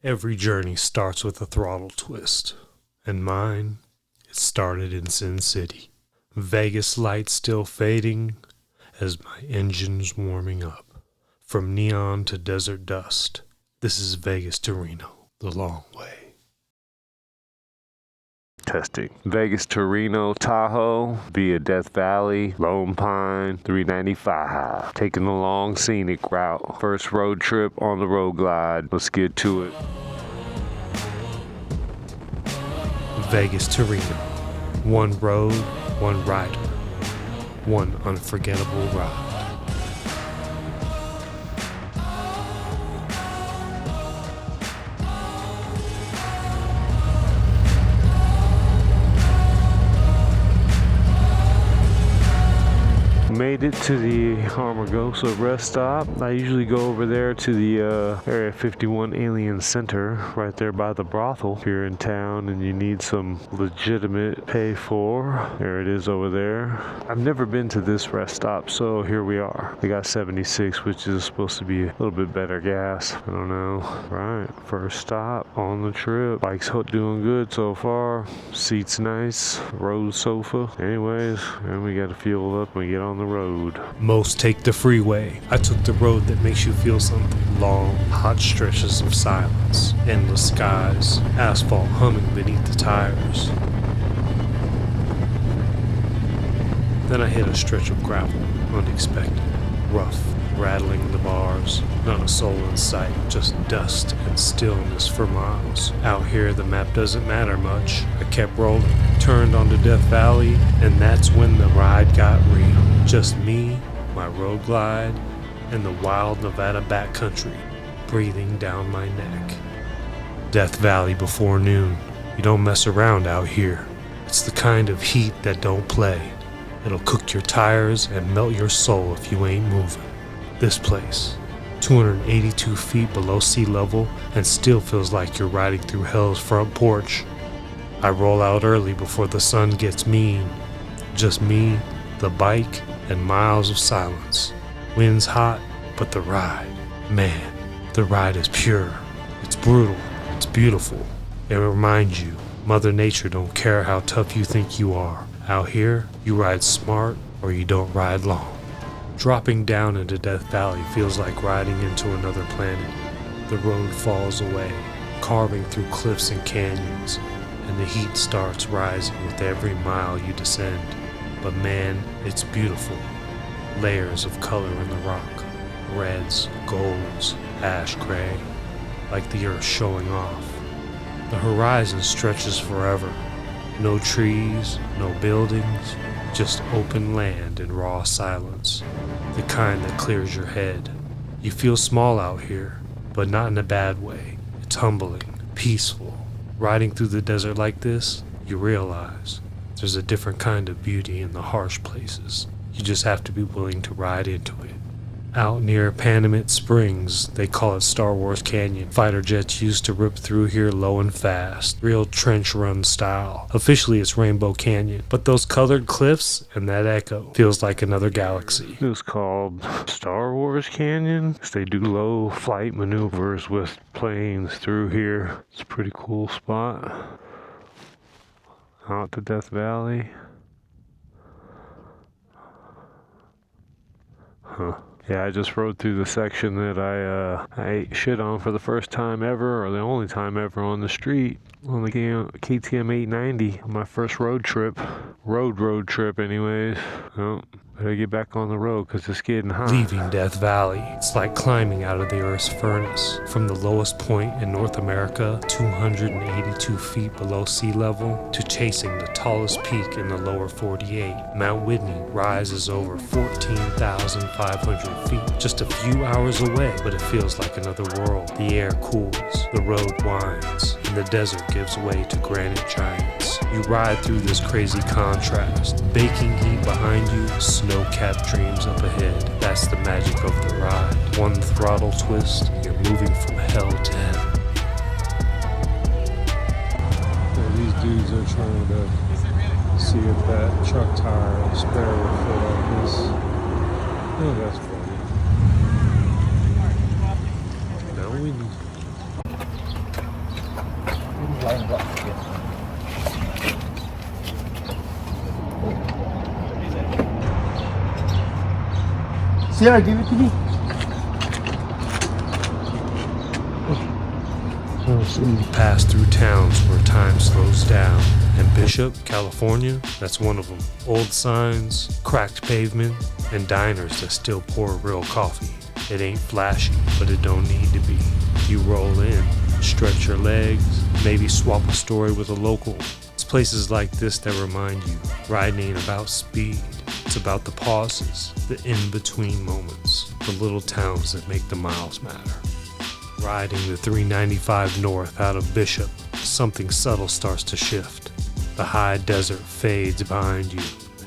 Every journey starts with a throttle twist, and mine, it started in Sin City. Vegas lights still fading as my engine's warming up. From neon to desert dust, this is Vegas to Reno, the long way. Testing. Vegas to Reno, Tahoe, via Death Valley, Lone Pine, 395. Taking the long scenic route. First road trip on the road glide. Let's get to it. Vegas to Reno. One road, one rider. One unforgettable ride. Made it to the Armagosa rest stop. I usually go over there to the Area 51 Alien Center, right there by the brothel. If you're in town and you need some legitimate pay for, there it is over there. I've never been to this rest stop, so here we are. We got 76, which is supposed to be a little bit better gas. I don't know. Right, first stop on the trip. Bike's doing good so far. Seat's nice. Rose sofa. Anyways, and we got to fuel up when we get on the road. Most take the freeway. I took the road that makes you feel something. Long, hot stretches of silence, endless skies, asphalt humming beneath the tires. Then I hit a stretch of gravel, unexpected, rough, rattling the bars. Not a soul in sight, just dust and stillness for miles. Out here the map doesn't matter much. I kept rolling, turned onto Death Valley, and that's when the ride got real. Just me, my road glide, and the wild Nevada backcountry breathing down my neck. Death Valley before noon. You don't mess around out here. It's the kind of heat that don't play. It'll cook your tires and melt your soul if you ain't moving. This place, 282 feet below sea level, and still feels like you're riding through hell's front porch. I roll out early before the sun gets mean. Just me, the bike, and miles of silence. Wind's hot, but the ride, man, the ride is pure. It's brutal, it's beautiful. It reminds you, Mother Nature don't care how tough you think you are. Out here, you ride smart or you don't ride long. Dropping down into Death Valley feels like riding into another planet. The road falls away, carving through cliffs and canyons, and the heat starts rising with every mile you descend. But man, it's beautiful. Layers of color in the rock. Reds, golds, ash gray, like the earth showing off. The horizon stretches forever. No trees, no buildings, just open land and raw silence. The kind that clears your head. You feel small out here, but not in a bad way. It's humbling, peaceful. Riding through the desert like this, you realize there's a different kind of beauty in the harsh places. You just have to be willing to ride into it. Out near Panamint Springs, they call it Star Wars Canyon. Fighter jets used to rip through here low and fast, real trench run style. Officially it's Rainbow Canyon, but those colored cliffs and that echo feels like another galaxy. It was called Star Wars Canyon. They do low flight maneuvers with planes through here. It's a pretty cool spot. Out to Death Valley. Yeah, I just rode through the section that I ate shit on for the first time ever, or the only time ever on the street, on the KTM 890, on my first road trip. Road trip anyways. Well, better get back on the road because it's getting hot. Leaving Death Valley, it's like climbing out of the Earth's furnace. From the lowest point in North America, 282 feet below sea level, to chasing the tallest peak in the lower 48. Mount Whitney rises over 14,500 feet, just a few hours away, but it feels like another world. The air cools, the road winds, and the desert gives way to granite giants. You ride through this crazy contrast. Baking heat behind you, snow-capped dreams up ahead. That's the magic of the ride. One throttle twist, you're moving from hell to heaven. Yeah, these dudes are trying to see if that truck tire spare would fit on this. Oh, that's funny. Now we need Sarah, give it to me. Pass through towns where time slows down, and Bishop, California, that's one of them. Old signs, cracked pavement, and diners that still pour real coffee. It ain't flashy, but it don't need to be. You roll in, stretch your legs, maybe swap a story with a local. It's places like this that remind you, riding ain't about speed. It's about the pauses, the in-between moments, the little towns that make the miles matter. Riding the 395 north out of Bishop, something subtle starts to shift. The high desert fades behind you,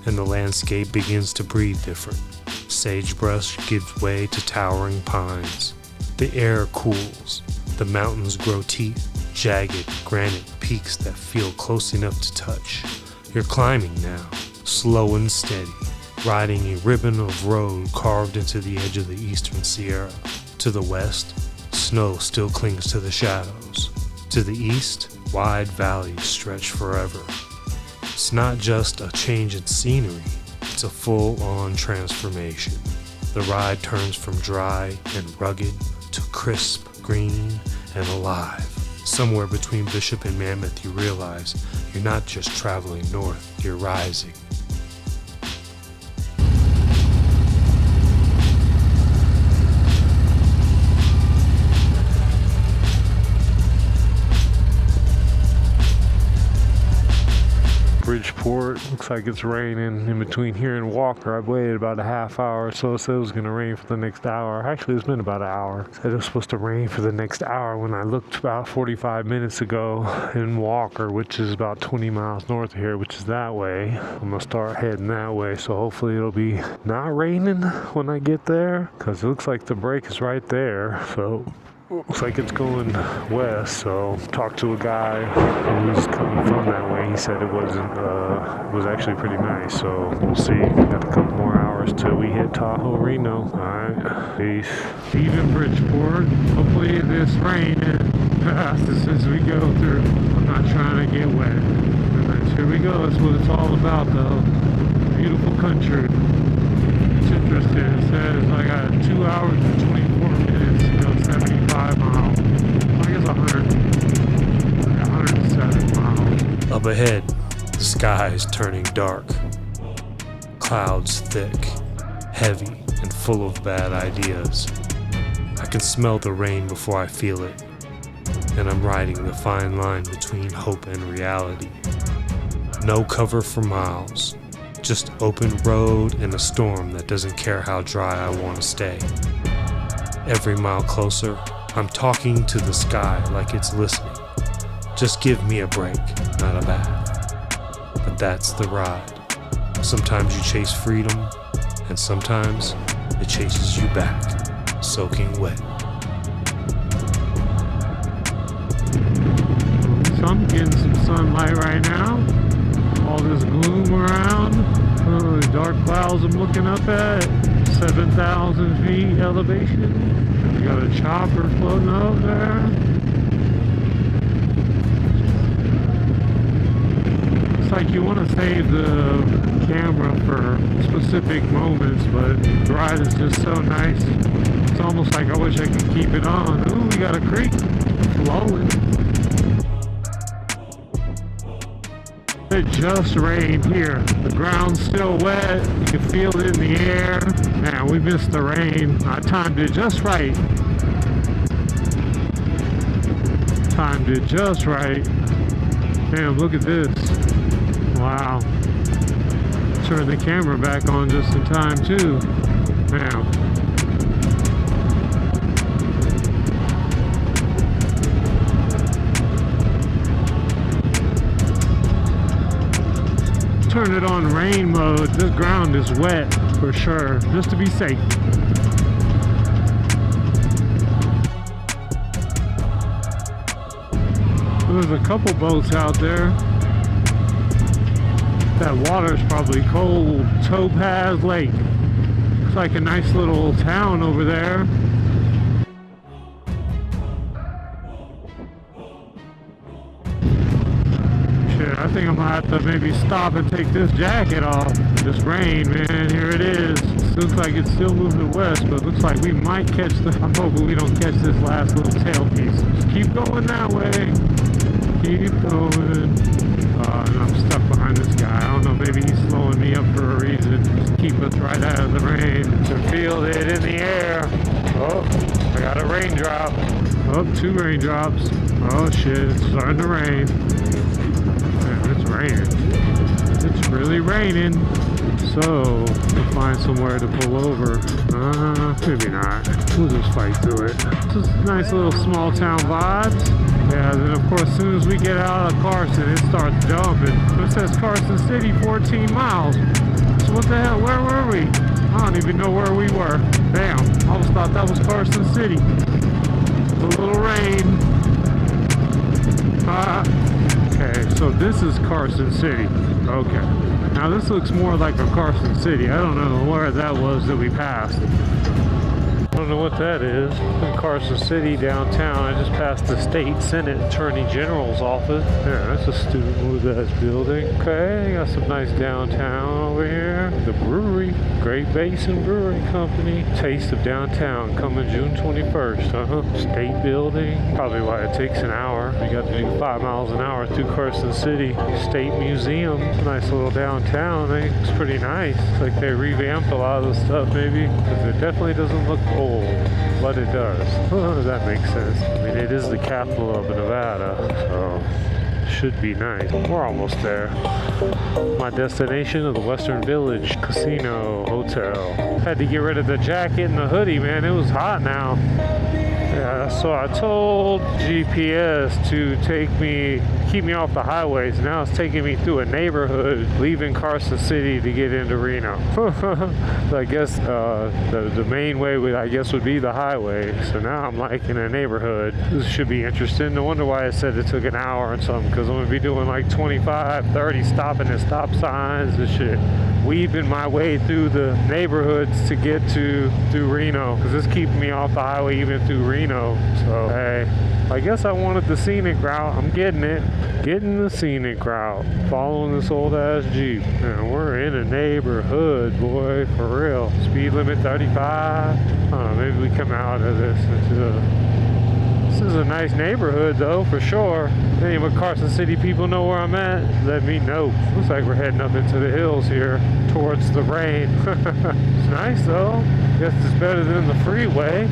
and the landscape begins to breathe different. Sagebrush gives way to towering pines. The air cools. The mountains grow teeth, jagged granite peaks that feel close enough to touch. You're climbing now, slow and steady, riding a ribbon of road carved into the edge of the eastern Sierra. To the west, snow still clings to the shadows. To the east, wide valleys stretch forever. It's not just a change in scenery, it's a full-on transformation. The ride turns from dry and rugged to crisp, green, and alive. Somewhere between Bishop and Mammoth, you realize you're not just traveling north, you're rising. Bridgeport, looks like it's raining in between here and Walker. I've waited about a half hour, so it said it was going to rain for the next hour. Actually, it's been about an hour. It said it was supposed to rain for the next hour when I looked about 45 minutes ago in Walker, which is about 20 miles north of here, which is that way. I'm going to start heading that way, so hopefully it'll be not raining when I get there, because it looks like the break is right there, so looks like it's going west. So talked to a guy who's coming from that way. He said it wasn't, it was actually pretty nice. So we'll see. Got a couple more hours till we hit Tahoe, Reno. All right, peace. Even Bridgeport. Hopefully this rain passes as we go through. I'm not trying to get wet. And here we go. That's what it's all about, though. Beautiful country. It's interesting. It says I got 2 hours and 24 minutes to go 75 miles. I guess 107 miles. Up ahead, the sky is turning dark. Clouds thick, heavy, and full of bad ideas. I can smell the rain before I feel it, and I'm riding the fine line between hope and reality. No cover for miles. Just open road and a storm that doesn't care how dry I want to stay. Every mile closer, I'm talking to the sky like it's listening. Just give me a break, not a bath. But that's the ride. Sometimes you chase freedom, and sometimes it chases you back, soaking wet. So I'm getting some sunlight right now. All this gloom around. Oh, the dark clouds I'm looking up at. 7,000 feet elevation. We got a chopper floating up there. It's like you want to save the camera for specific moments, but the ride is just so nice. It's almost like I wish I could keep it on. Ooh, we got a creek flowing. It just rained here. The ground's still wet. You can feel it in the air. Man, we missed the rain. I timed it just right. Timed it just right. Damn, look at this. Wow. Turn the camera back on just in time too. Damn. Turn it on rain mode. This ground is wet for sure, just to be safe. There's a couple boats out there. That water's probably cold. Topaz Lake. Looks like a nice little town over there. I think I'm gonna have to maybe stop and take this jacket off. This rain, man, here it is. Looks like it's still moving west, but looks like we might catch I'm hoping we don't catch this last little tail piece. Just keep going that way. Keep going. And I'm stuck behind this guy. I don't know, maybe he's slowing me up for a reason. Just keep us right out of the rain. To feel it in the air. Oh, I got a raindrop. Oh, 2 raindrops. Oh shit, it's starting to rain. Man, it's raining. It's really raining. So, we'll find somewhere to pull over. Maybe not. We'll just fight through it. Just nice little small town vibes. Yeah, then of course, as soon as we get out of Carson, it starts jumping. It says Carson City, 14 miles. So what the hell, where were we? I don't even know where we were. Damn, I always thought that was Carson City. A little rain. Okay, so this is Carson City. Okay. Now this looks more like a Carson City. I don't know where that was that we passed. I don't know what that is. In Carson City downtown, I just passed the State Senate Attorney General's office. Yeah, that's a student with that building. Okay, got some nice downtown over here. The brewery, Great Basin Brewing Company. Taste of Downtown coming June 21st. State building. Probably why it takes an hour. We got to do 5 miles an hour through Carson City. State Museum. Nice little downtown. It's pretty nice. It's like they revamped a lot of the stuff maybe. Because it definitely doesn't look old, but it does. That makes sense. I mean, it is the capital of Nevada, so should be nice. We're almost there. My destination of the Western Village Casino Hotel. Had to get rid of the jacket and the hoodie, man. It was hot now. Yeah, so I told GPS to keep me off the highways. Now it's taking me through a neighborhood, leaving Carson City to get into Reno. So I guess the main way would be the highway. So now I'm like in a neighborhood. This should be interesting. No wonder why I said it took an hour and something, because I'm gonna be doing like 25, 30 stopping at stop signs and shit. Weaving my way through the neighborhoods to get through Reno, because it's keeping me off the highway even through Reno. So hey, I guess I wanted the scenic route. I'm getting it. Getting the scenic route. Following this old ass Jeep. And we're in a neighborhood, boy, for real. Speed limit 35. I don't know, maybe we come out of this This is a nice neighborhood though, for sure. If any of the Carson City people know where I'm at, let me know. Looks like we're heading up into the hills here towards the rain. It's nice though. Guess it's better than the freeway.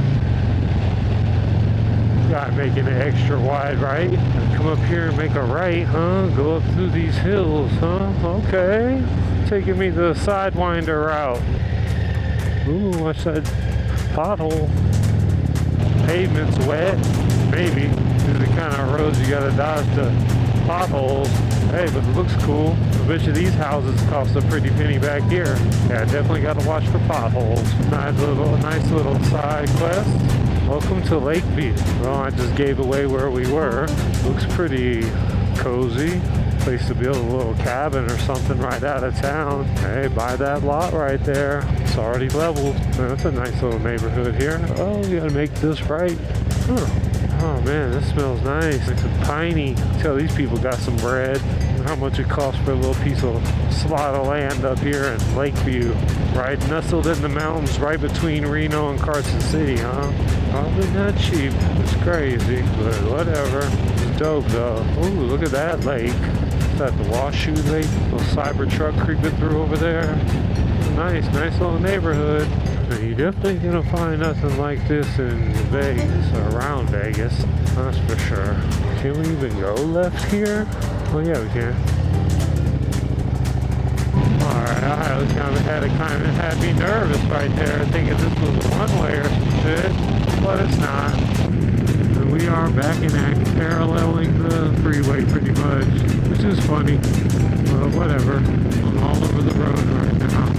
Got making it extra wide, right? Come up here and make a right, huh? Go up through these hills, huh? Okay. Taking me the Sidewinder route. Ooh, watch that pothole. Pavement's wet. Maybe. These are the kind of roads you gotta dodge the potholes. Hey, but it looks cool. I bet you these houses cost a pretty penny back here. Yeah, definitely gotta watch for potholes. Nice little side quest. Welcome to Lakeview. Well, I just gave away where we were. Looks pretty cozy. Place to build a little cabin or something right out of town. Hey, buy that lot right there. It's already leveled. That's a nice little neighborhood here. Oh, you gotta make this right. Huh. Oh man, this smells nice. It's piney. Tell these people got some bread. How much it costs for a little piece of slot of land up here in Lakeview. Right nestled in the mountains right between Reno and Carson City, huh? Probably not cheap. It's crazy, but whatever. It's dope though. Ooh, look at that lake. Is that the Washoe Lake? Little Cybertruck creeping through over there. Nice little neighborhood. Now, you're definitely gonna find nothing like this in Vegas, or around Vegas. That's for sure. Can we even go left here? Oh yeah, we can. Alright, it kind of had me nervous right there, thinking this was a one-way or some shit, but it's not. And we are back in act, paralleling the freeway pretty much, which is funny, but whatever. I'm all over the road right now.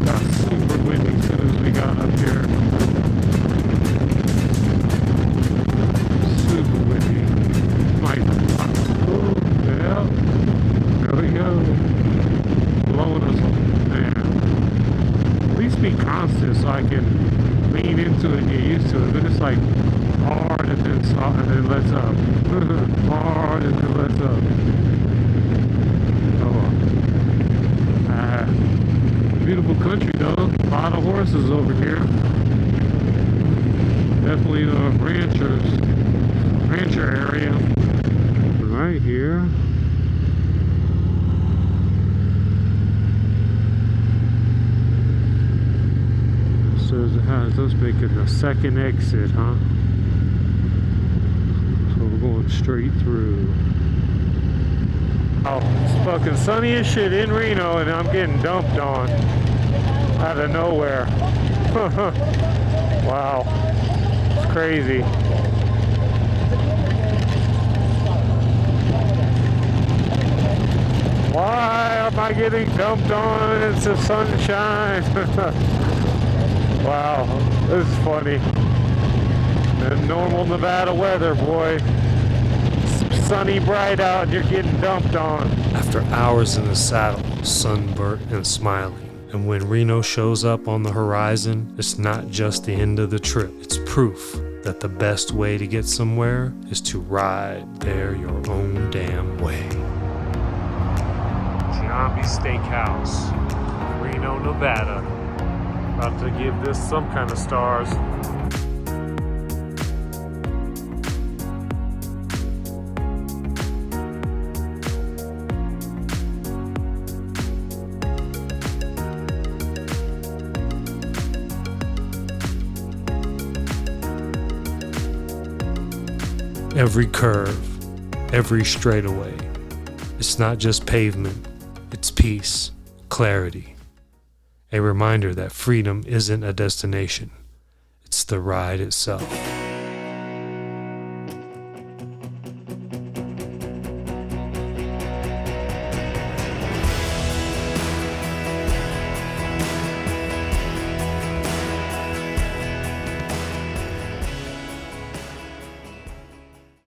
Got super windy as soon as we got up here. Super windy. Yeah. There we go. Blowing us up. Man. At least be constant so I can lean into it and get used to it. But it's like hard and then soft and then lets up. Hard and then lets up. pasture area right here. So it has us making the second exit, huh? So we're going straight through. Oh, it's fucking sunny as shit in Reno, and I'm getting dumped on out of nowhere. Wow, it's crazy. Why am I getting dumped on? It's the sunshine. Wow, this is funny. The normal Nevada weather, boy. It's sunny, bright out, and you're getting dumped on. After hours in the saddle, sunburnt and smiling, and when Reno shows up on the horizon, it's not just the end of the trip. It's proof that the best way to get somewhere is to ride there your own damn way. Giambi Steakhouse, Reno, Nevada. About to give this some kind of stars. Every curve, every straightaway. It's not just pavement, it's peace, clarity. A reminder that freedom isn't a destination, it's the ride itself.